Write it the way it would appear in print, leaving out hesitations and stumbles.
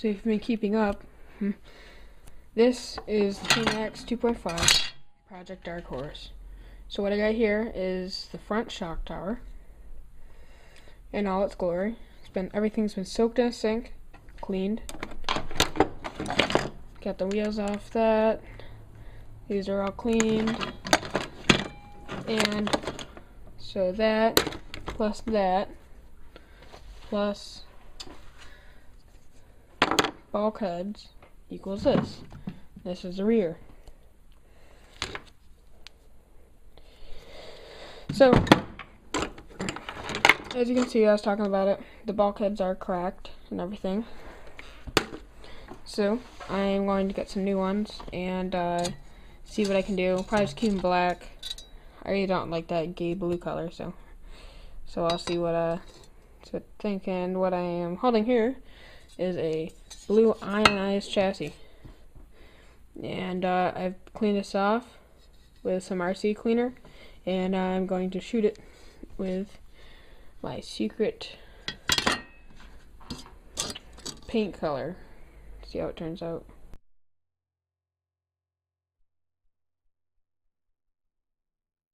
So if you've been keeping up, this is the T-Maxx 2.5 Project Dark Horse. So what I got here is the front shock tower in all its glory. Everything's been soaked in a sink, cleaned. Got the wheels off that. These are all cleaned. And so that plus bulkheads equals this. This is the rear. So, as you can see, I was talking about it, the bulkheads are cracked and everything. So, I'm going to get some new ones and see what I can do. Probably just keep them black. I really don't like that gay blue color, so I'll see what I think. And what I am holding here is a blue ionized chassis. And I've cleaned this off with some RC cleaner, and I'm going to shoot it with my secret paint color. See how it turns out.